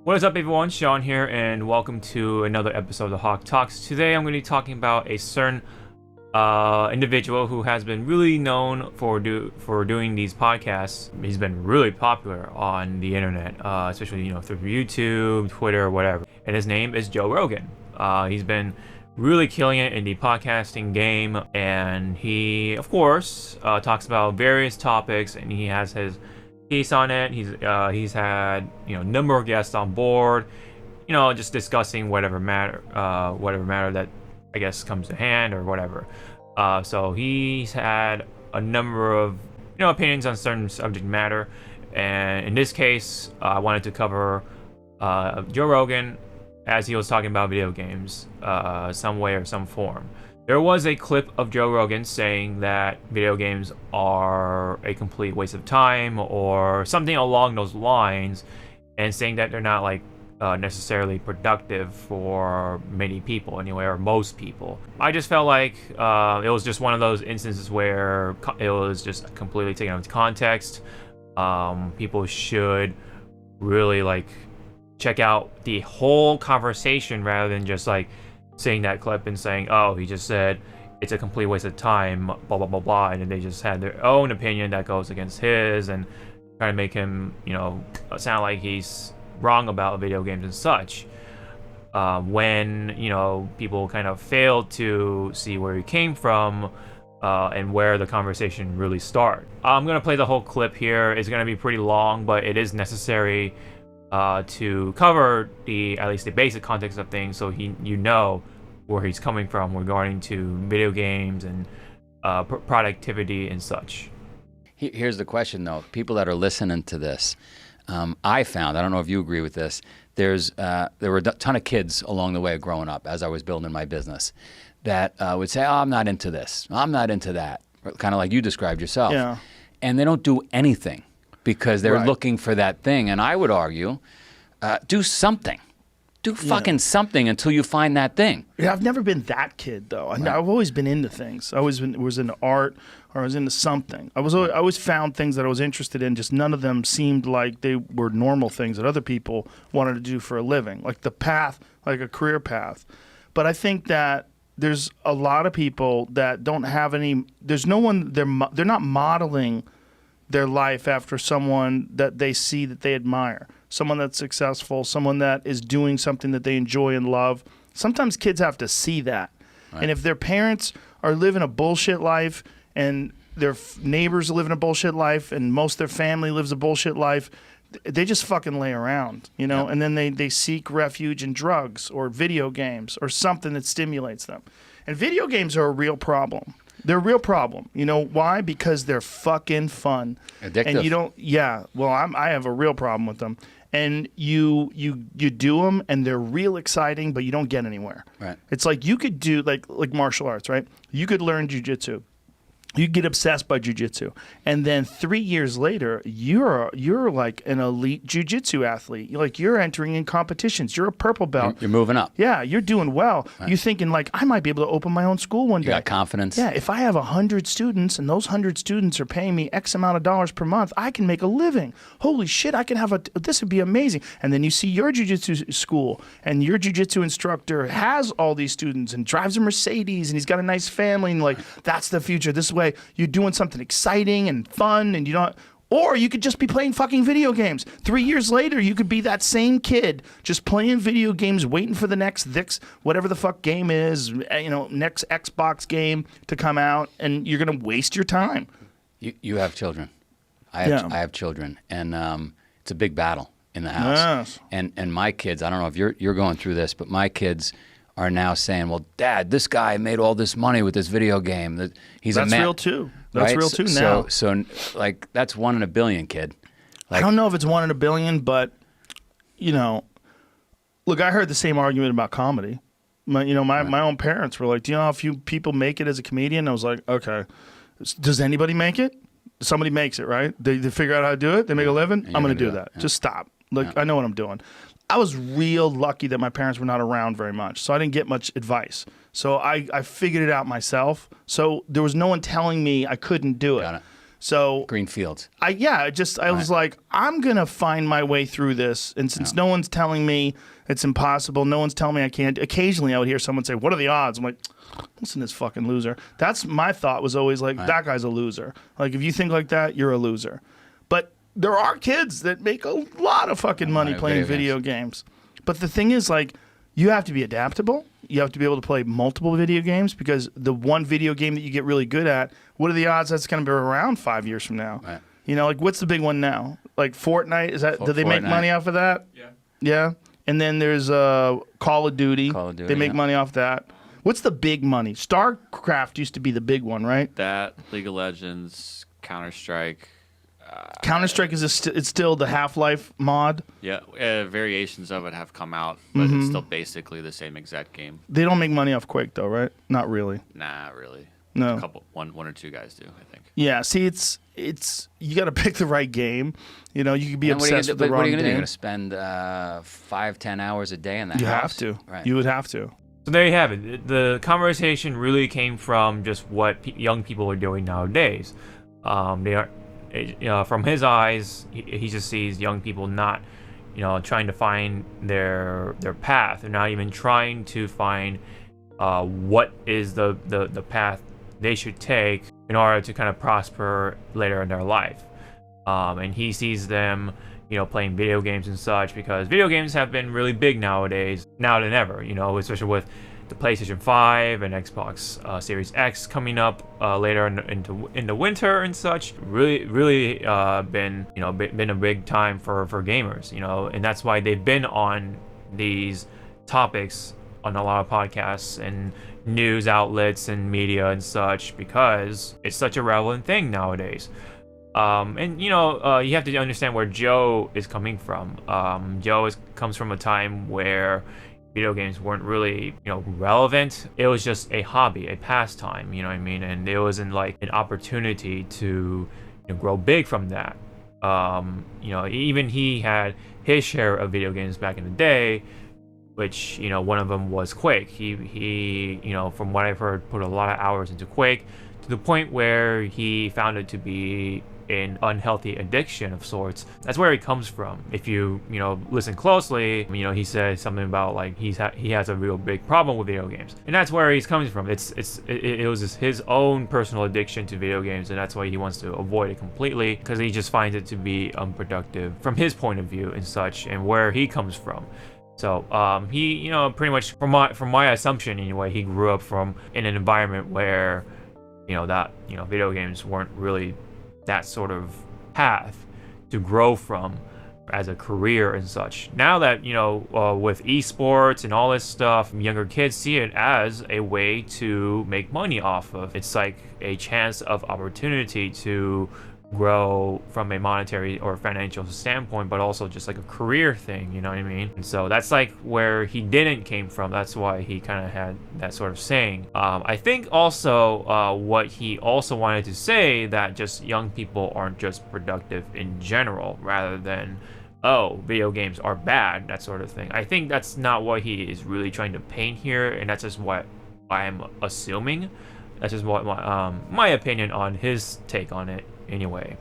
What is up, everyone? Sean here, and welcome to another episode of Hawke Talks. Today, I'm going to be talking about a certain individual who has been really known for doing these podcasts. He's been really popular on the internet, especially through YouTube, Twitter, whatever. And his name is Joe Rogan. He's been really killing it in the podcasting game, and he, of course, talks about various topics, and he has his piece on it. He's had a number of guests on board, just discussing whatever matter that I guess comes to hand or whatever. So he's had a number of opinions on certain subject matter, and in this case, I wanted to cover Joe Rogan as he was talking about video games, some way or some form. There was a clip of Joe Rogan saying that video games are a complete waste of time or something along those lines, and saying that they're not necessarily productive for many people anyway, or most people. I just felt like it was just one of those instances where it was just completely taken out of context. People should really check out the whole conversation rather than just seeing that clip and saying, oh, he just said it's a complete waste of time, blah blah blah blah, and then they just had their own opinion that goes against his and try to make him sound like he's wrong about video games and such, when people kind of failed to see where he came from and where the conversation really started. I'm gonna play the whole clip here. It's gonna be pretty long, but it is necessary to cover at least the basic context of things, so where he's coming from regarding to video games and productivity and such. Here's the question, though. People that are listening to this, I don't know if you agree with this, there were a ton of kids along the way growing up as I was building my business that would say, oh, I'm not into this, I'm not into that, kind of like you described yourself. Yeah. And they don't do anything because they're looking for that thing. And I would argue, do something. Do fucking something until you find that thing. Yeah, I've never been that kid, though. I've always been into things. I was into art, or I was into something. I always found things that I was interested in, just none of them seemed like they were normal things that other people wanted to do for a living, like the path, like a career path. But I think that there's a lot of people that don't have any, there's no one, they're not modeling their life after someone that they see that they admire. Someone that's successful, someone that is doing something that they enjoy and love. Sometimes kids have to see that. Right. And if their parents are living a bullshit life and their neighbors are living a bullshit life and most of their family lives a bullshit life, they just fucking lay around, Yep. And then they seek refuge in drugs or video games or something that stimulates them. And video games are a real problem. They're a real problem. You know why? Because they're fucking fun. Addictive. I have a real problem with them. And you do them, and they're real exciting, but you don't get anywhere. Right. It's like you could do like martial arts, right? You could learn jujitsu. You get obsessed by jiu-jitsu, and then 3 years later, you're like an elite jiu-jitsu athlete. You're entering in competitions. You're a purple belt. You're moving up. Yeah, you're doing well. Right. You're thinking I might be able to open my own school one day. You got confidence. Yeah, if I have 100 students and those 100 students are paying me X amount of dollars per month, I can make a living. Holy shit, I can have this would be amazing. And then you see your jiu-jitsu school, and your jiu-jitsu instructor has all these students and drives a Mercedes, and he's got a nice family, and that's the future. This way you're doing something exciting and fun, and or you could just be playing fucking video games. 3 years later, you could be that same kid just playing video games, waiting for the next whatever the fuck game is, next Xbox game to come out, and you're gonna waste your time. You have children. I have children, and it's a big battle in the house. Yes. And my kids, I don't know if you're going through this, but my kids are now saying, well, Dad, this guy made all this money with this video game. That's real too. That's right? real too now. So that's 1 in a billion, kid. I don't know if it's 1 in a billion, but look, I heard the same argument about comedy. My own parents were like, do you know how few people make it as a comedian? I was like, okay, does anybody make it? Somebody makes it, right? They figure out how to do it. They make a living. I'm going to do that. Yeah. Just stop. I know what I'm doing. I was real lucky that my parents were not around very much, so I didn't get much advice. So I figured it out myself. So there was no one telling me I couldn't do it. So Green fields. I was like, I'm gonna find my way through this, and since no one's telling me it's impossible, no one's telling me I can't. Occasionally, I would hear someone say, "What are the odds?" I'm like, "Listen, to this fucking loser." That's my thought. Was always like, that guy's a loser. Like, if you think like that, you're a loser. But there are kids that make a lot of fucking money playing video games. But the thing is, like, you have to be adaptable. You have to be able to play multiple video games, because the one video game that you get really good at, what are the odds that's going to be around 5 years from now? Right. You know, like, what's the big one now? Like Fortnite? Is that? Do they make money off of that? Yeah. Yeah. And then there's Call of Duty. They make money off that. What's the big money? StarCraft used to be the big one, right? That, League of Legends, Counter-Strike. Counter-Strike is it's still the Half-Life mod. Yeah, variations of it have come out, but it's still basically the same exact game. They don't make money off Quake, though, right? Not really. Nah, really. No. One or two guys do, I think. Yeah, see, it's you got to pick the right game. You know, you could be obsessed with the wrong game. What are you going to do? You're going to spend 5-10 hours a day in the house? You have to. Right. You would have to. So there you have it. The conversation really came from just what young people are doing nowadays. They are, from his eyes, he just sees young people not, trying to find their path. They're not even trying to find what is the path they should take in order to kind of prosper later in their life. And he sees them, playing video games and such, because video games have been really big nowadays, now than ever, especially with the PlayStation 5 and Xbox Series X coming up later in the winter and such. Really been a big time for gamers, and that's why they've been on these topics on a lot of podcasts and news outlets and media and such, because it's such a relevant thing nowadays. And you have to understand where Joe is coming from. Joe comes from a time where video games weren't really, relevant. It was just a hobby, a pastime, you know what I mean? And it wasn't like an opportunity to grow big from that. Even he had his share of video games back in the day, which, one of them was Quake. He from what I've heard, put a lot of hours into Quake, to the point where he found it to be an unhealthy addiction of sorts. That's where he comes from. If you listen closely, he says something about like he has a real big problem with video games, and that's where he's coming from. It was just his own personal addiction to video games, and that's why he wants to avoid it completely, because he just finds it to be unproductive from his point of view and such, and where he comes from. So he pretty much, from my assumption anyway, he grew up in an environment where video games weren't really that sort of path to grow from as a career and such. Now that with esports and all this stuff, younger kids see it as a way to make money off of. It's like a chance of opportunity to grow from a monetary or financial standpoint, but also just like a career thing, you know what I mean? And so that's like where he didn't came from. That's why he kind of had that sort of saying. I think also what he also wanted to say, that just young people aren't just productive in general, rather than video games are bad, that sort of thing. I think that's not what he is really trying to paint here, and that's just what I'm assuming. That's just what my opinion on his take on it. Anyway,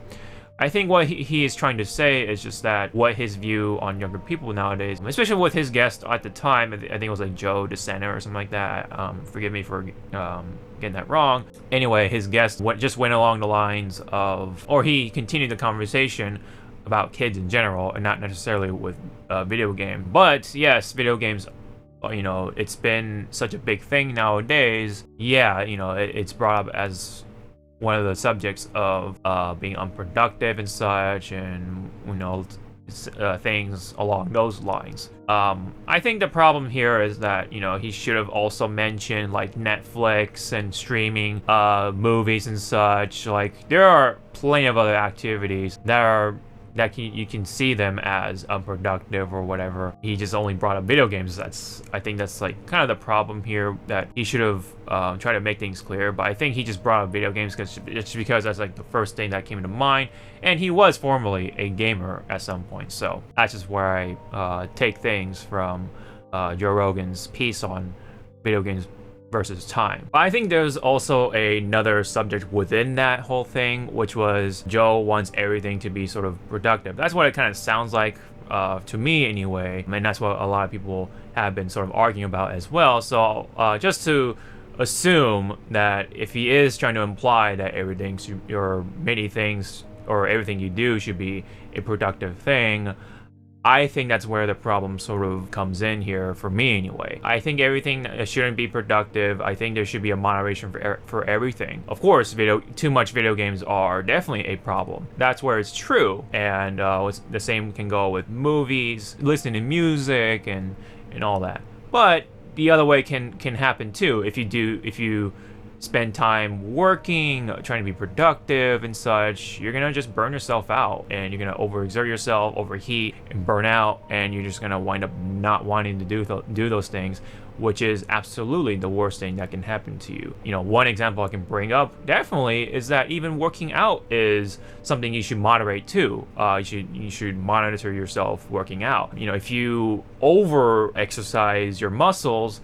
I think what he is trying to say is just that what his view on younger people nowadays, especially with his guest at the time, I think it was like Joe DeSena or something like that. Forgive me for getting that wrong. Anyway, his guest just went along the lines of, or he continued the conversation about kids in general, and not necessarily with video game. But yes, video games, it's been such a big thing nowadays. Yeah, it's brought up as one of the subjects of being unproductive and such, and things along those lines. I think the problem here is that he should have also mentioned like Netflix and streaming movies and such. Like, there are plenty of other activities that you can see them as unproductive or whatever. He just only brought up video games. I think that's like kind of the problem here, that he should have tried to make things clear. But I think he just brought up video games because that's like the first thing that came to mind, and he was formerly a gamer at some point. So that's just where I take things from Joe Rogan's piece on video games versus time. But I think there's also another subject within that whole thing, which was Joe wants everything to be sort of productive. That's what it kind of sounds like to me anyway, and that's what a lot of people have been sort of arguing about as well. So just to assume that if he is trying to imply that everything or many things or everything you do should be a productive thing, I think that's where the problem sort of comes in here for me anyway. I think everything shouldn't be productive. I think there should be a moderation for everything. Of course, too much video games are definitely a problem. That's where it's true. And the same can go with movies, listening to music, and all that. But the other way can happen too. If you spend time working, trying to be productive and such, you're gonna just burn yourself out, and you're gonna overexert yourself, overheat, and burn out, and you're just gonna wind up not wanting to do those things, which is absolutely the worst thing that can happen to you. One example I can bring up definitely is that even working out is something you should moderate too. You should monitor yourself working out. If you over exercise your muscles,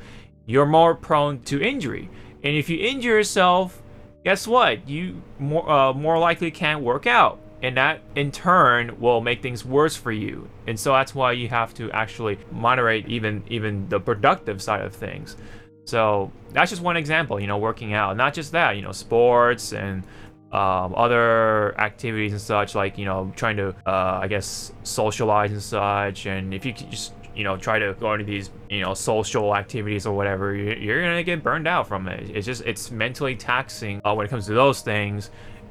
you're more prone to injury. And if you injure yourself, guess what? You more likely can't work out. And that, in turn, will make things worse for you. And so that's why you have to actually moderate even the productive side of things. So that's just one example, working out. Not just that, sports and other activities and such, like, trying to, I guess, socialize and such. And if you could just try to go into these, social activities or whatever, you're gonna get burned out from it. It's mentally taxing when it comes to those things,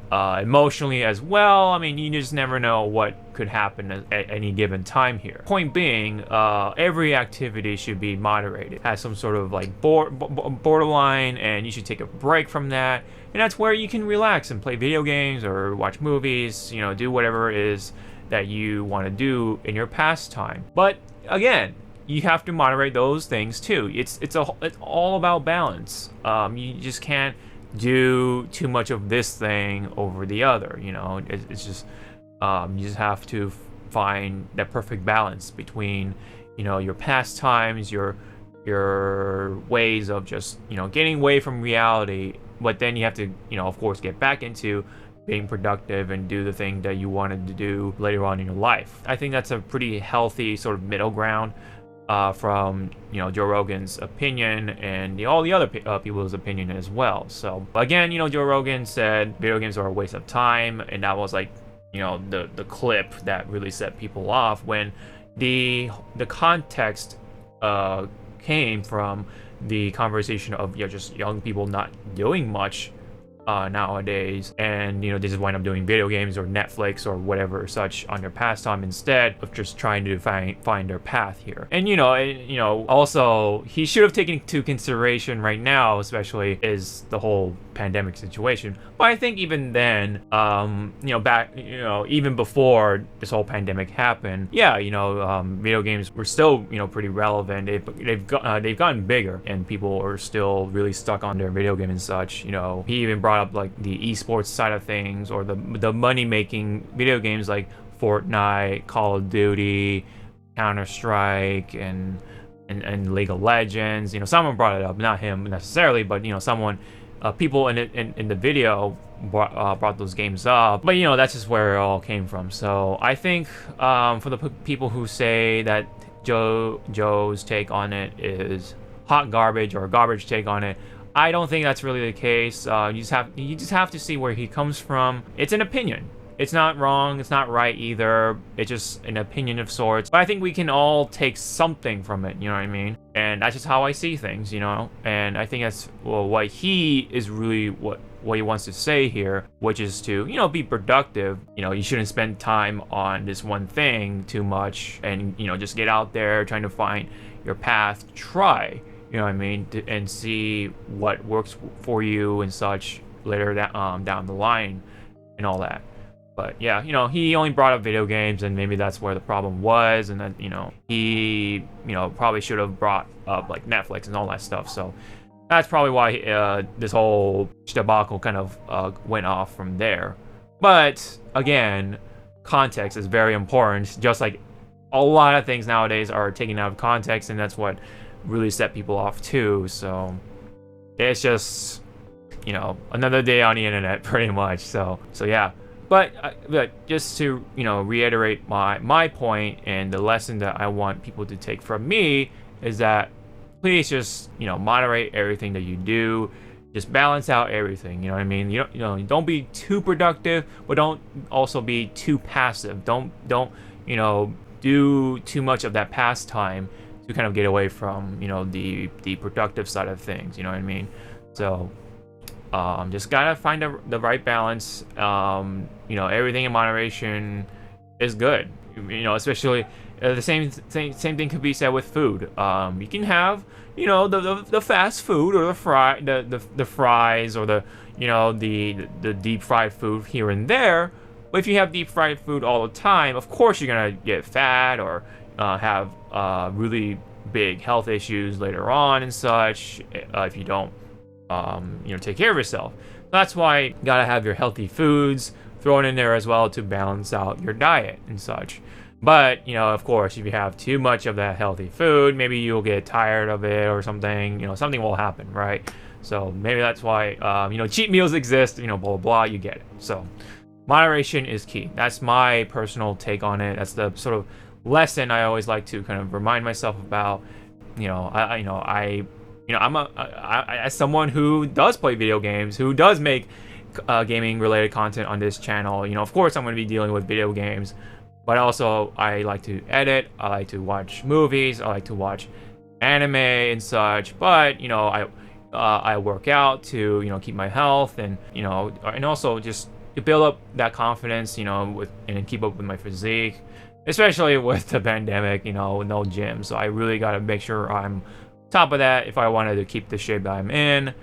emotionally as well. I mean, you just never know what could happen at any given time here. Point being, every activity should be moderated, has some sort of like borderline, and you should take a break from that. And that's where you can relax and play video games or watch movies, do whatever it is that you want to do in your pastime. But again, you have to moderate those things too. It's all about balance. You just can't do too much of this thing over the other. It's just you just have to find that perfect balance between your pastimes, your ways of just getting away from reality, but then you have to of course get back into being productive and do the thing that you wanted to do later on in your life. I think that's a pretty healthy sort of middle ground from Joe Rogan's opinion and all the other people's opinion as well. So again, Joe Rogan said video games are a waste of time, and that was like the clip that really set people off, when the context came from the conversation of just young people not doing much nowadays, and they just wind up doing video games or Netflix or whatever such on their pastime instead of just trying to find their path here. And also he should have taken into consideration right now, especially, is the whole pandemic situation. But I think even then, back, even before this whole pandemic happened, video games were still, pretty relevant. They've gotten bigger, and people are still really stuck on their video game and such. He even brought up like the esports side of things, or the money making video games like Fortnite, Call of Duty, Counter-Strike, and League of Legends. Someone brought it up, not him necessarily, but someone. People in the video brought those games up, but that's just where it all came from. So I think for the people who say that Joe's take on it is hot garbage or a garbage take on it, I don't think that's really the case. You just have to see where he comes from. It's an opinion. It's not wrong, it's not right either. It's just an opinion of sorts. But I think we can all take something from it, you know what I mean? And that's just how I see things, And I think that's what he is really what he wants to say here, which is to, be productive. You shouldn't spend time on this one thing too much, and, just get out there trying to find your path. Try, you know what I mean? And see what works for you and such later down the line and all that. But yeah, he only brought up video games, and maybe that's where the problem was, and that, he, probably should have brought up like Netflix and all that stuff. So that's probably why this whole debacle kind of went off from there. But again, context is very important, just like a lot of things nowadays are taken out of context, and that's what really set people off too. So it's just, another day on the internet, pretty much. So yeah. But just to, reiterate my point, and the lesson that I want people to take from me is that please just, moderate everything that you do. Just balance out everything. You know what I mean? Don't be too productive, but don't also be too passive. Don't do too much of that pastime to kind of get away from, the productive side of things. You know what I mean? So just gotta find the right balance. Everything in moderation is good. Especially the same thing could be said with food. You can have the fast food, or the fries, or the deep fried food here and there. But if you have deep fried food all the time, of course you're gonna get fat or have really big health issues later on and such if you don't take care of yourself. That's why you gotta have your healthy foods thrown in there as well to balance out your diet and such. But of course, if you have too much of that healthy food, maybe you'll get tired of it or something. Something will happen, right? So maybe that's why cheat meals exist. Blah blah blah. You get it. So moderation is key. That's my personal take on it. That's the sort of lesson I always like to kind of remind myself about. As someone who does play video games, who does make gaming related content on this channel, of course I'm going to be dealing with video games, but also I like to edit, I like to watch movies, I like to watch anime and such. But I work out to keep my health, and and also just to build up that confidence, and keep up with my physique, especially with the pandemic, no gym. So I really got to make sure I'm top of that if I wanted to keep the shape that I'm in.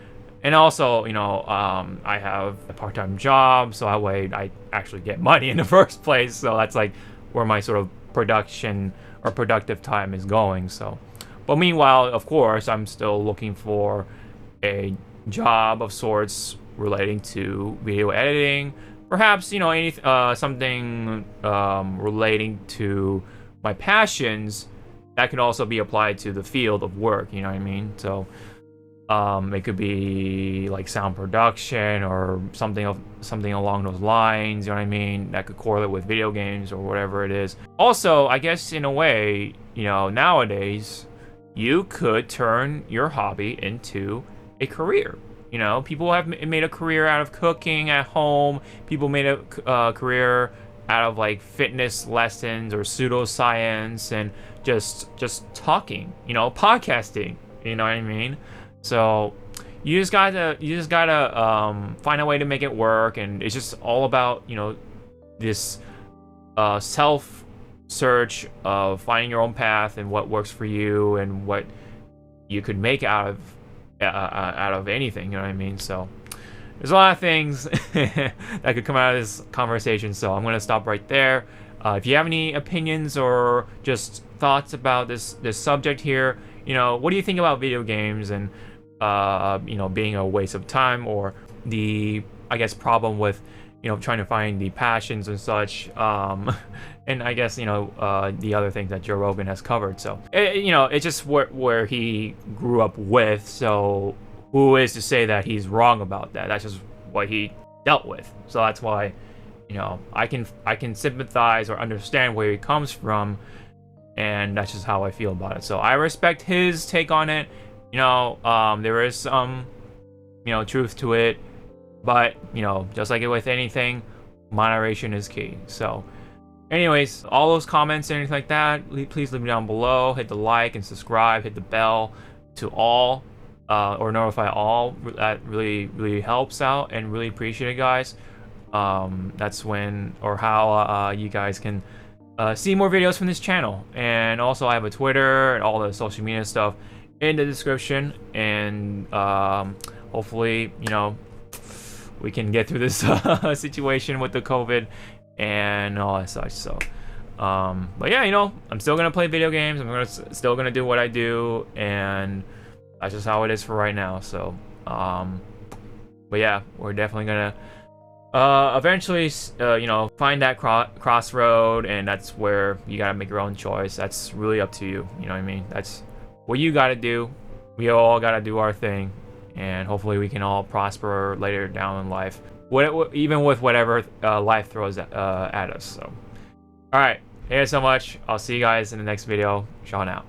And also, I have a part-time job, so that way I actually get money in the first place. So that's like where my sort of production or productive time is going. So, but meanwhile, of course, I'm still looking for a job of sorts relating to video editing. Perhaps, something relating to my passions that could also be applied to the field of work, you know what I mean? So it could be like sound production or something along those lines, you know what I mean? That could correlate with video games or whatever it is. Also, I guess in a way, nowadays you could turn your hobby into a career. People have made a career out of cooking at home. People made a career out of like fitness lessons or pseudoscience and just talking, podcasting, you know what I mean? So you just gotta find a way to make it work, and it's just all about this self search of finding your own path and what works for you and what you could make out of anything, you know what I mean? So there's a lot of things that could come out of this conversation, so I'm going to stop right there. If you have any opinions or just thoughts about this subject here, what do you think about video games and being a waste of time, or the, I guess, problem with trying to find the passions and such, and I guess the other things that Joe Rogan has covered. So it's just where he grew up with, so who is to say that he's wrong about that? That's just what he dealt with. So that's why I can sympathize or understand where he comes from, and that's just how I feel about it. So I respect his take on it. There is some truth to it, but just like it with anything, moderation is key. So anyways, all those comments and anything like that, please leave me down below. Hit the like and subscribe, hit the bell to all, or notify all. That really helps out, and really appreciate it, guys. That's when or how you guys can see more videos from this channel. And also I have a Twitter and all the social media stuff in the description, and hopefully we can get through this situation with the COVID and all that such. So but yeah, I'm still gonna play video games. Still gonna do what I do, and that's just how it is for right now. So but yeah, we're definitely gonna eventually find that crossroad, and that's where you gotta make your own choice. That's really up to you, you know what I mean? That's what you gotta do. We all gotta do our thing, and hopefully we can all prosper later down in life, even with whatever life throws at us. So, all right, thank you so much. I'll see you guys in the next video. Sean out.